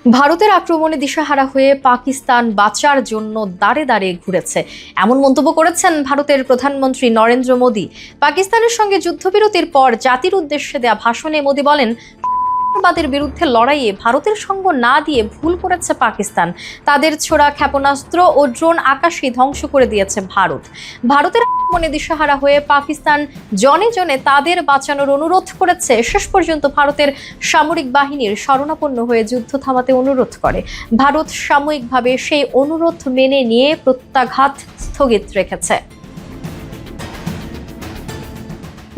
ভারতের আক্রমণে দিশাহারা হয়ে পাকিস্তান বাঁচার জন্য দাঁড়ে দাঁড়ে ঘুরেছে, এমন মন্তব্য করেছেন ভারতের প্রধানমন্ত্রী নরেন্দ্র মোদী। পাকিস্তানের সঙ্গে যুদ্ধবিরতির পর জাতির উদ্দেশ্যে দেয়া ভাষণে মোদী বলেন, সন্ত্রাসবাদের বিরুদ্ধে লড়াইয়ে ভারতের সঙ্গ না দিয়ে ভুল করেছে পাকিস্তান। তাদের ছোড়া ক্ষেপণাস্ত্র ও ড্রোন আকাশে ধ্বংস করে দিয়েছে ভারত। ভারতের আক্রমণে দিশাহারা হয়ে পাকিস্তান জনে জনে তাদের বাঁচানোর অনুরোধ করেছে। শেষ পর্যন্ত ভারতের সামরিক বাহিনীর শরণাপন্ন হয়ে যুদ্ধ থামাতে অনুরোধ করে। ভারত সাময়িকভাবে সেই অনুরোধ মেনে নিয়ে প্রত্যাঘাত স্থগিত রেখেছে।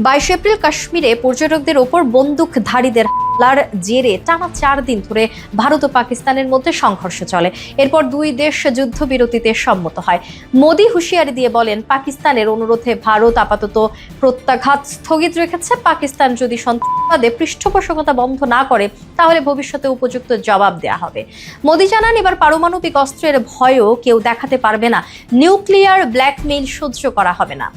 22 এপ্রিল কাশ্মীরে পর্যটকদের ওপর বন্দুকধারীদের হামলার জেরে টানা 4 দিন ধরে ভারত ও পাকিস্তানের মধ্যে সংঘর্ষ চলে। এরপর দুই দেশ যুদ্ধবিরতিতে সম্মত হয়। মোদী হুঁশিয়ারি দিয়ে বলেন, পাকিস্তানের অনুরোধে ভারত আপাতত প্রত্যাঘাত স্থগিত রেখেছে। পাকিস্তান যদি সন্ত্রাসবাদে পৃষ্ঠপোষকতা বন্ধ না করে তাহলে ভবিষ্যতে উপযুক্ত জবাব দেয়া হবে। মোদী জানান, এবার পারমাণবিক অস্ত্রের ভয়ও কেউ দেখাতে পারবে না। নিউক্লিয়ার ব্ল্যাকমেইল সহ্য করা হবে না।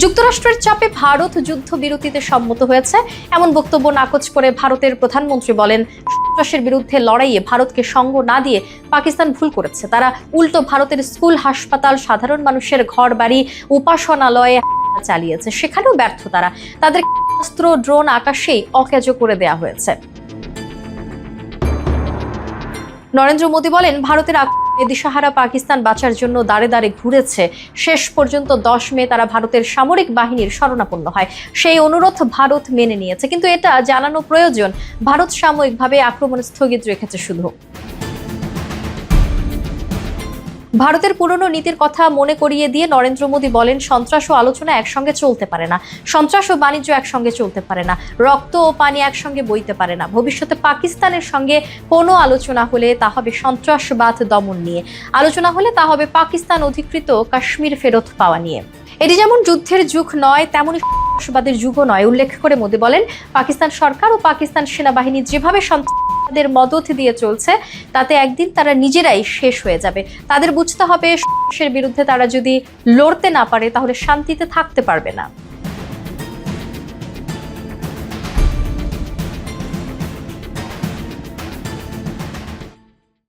যুক্তরাষ্ট্রের চাপে ভারত যুদ্ধবিরতিতে সম্মত হয়েছে, এমন বক্তব্য নাকচ করে ভারতের প্রধানমন্ত্রী বলেন, সন্ত্রাসের বিরুদ্ধে লড়াইয়ে ভারতকে সঙ্গ না দিয়ে পাকিস্তান ভুল করেছে। তারা উল্টো ভারতের স্কুল, হাসপাতাল, সাধারণ মানুষের ঘর বাড়ি, উপাসনালয়ে চালিয়েছে, সেখানেও ব্যর্থ তারা। তাদের অস্ত্র, ড্রোন আকাশেই অকেজো করে দেয়া হয়েছে। নরেন্দ্র মোদী বলেন, ভারতের দিশাহারা পাকিস্তান বাঁচার জন্য দাঁড়ে দাঁড়ে ঘুরেছে। শেষ পর্যন্ত 10 মে তারা ভারতের সামরিক বাহিনীর শরণাপন্ন হয়। সেই অনুরোধ ভারত মেনে নিয়েছে, কিন্তু এটা জানানো প্রয়োজন, ভারত সাময়িকভাবে আক্রমণ স্থগিত রেখেছে। শুধু ভারতের পুরনো নীতির কথা মনে করিয়ে দিয়ে নরেন্দ্র মোদী বলেন, সন্ত্রাস ও আলোচনা একসঙ্গে চলতে পারে না। সন্ত্রাস ও বাণিজ্য একসঙ্গে চলতে পারে না। রক্ত ও পানি একসঙ্গে বইতে পারে না। ভবিষ্যতে পাকিস্তানের সঙ্গে কোনো আলোচনা হলে তা হবে সন্ত্রাসবাদ দমন নিয়ে। আলোচনা হলে তা হবে পাকিস্তান অধিকৃত কাশ্মীর ফেরত পাওয়া নিয়ে। এটি যেমন যুদ্ধের যুগ নয়, তেমনই সন্ত্রাসবাদের যুগও নয়। উল্লেখ করে মোদী বলেন, পাকিস্তান সরকার ও পাকিস্তান সেনাবাহিনী যেভাবে সন্ত্রাসবাদের মদত দিয়ে চলছে, তাতে একদিন তারা নিজেরাই শেষ হয়ে যাবে। তাদের বুঝতে হবে, সন্ত্রাসের বিরুদ্ধে তারা যদি লড়তে না পারে তাহলে শান্তিতে থাকতে পারবে না।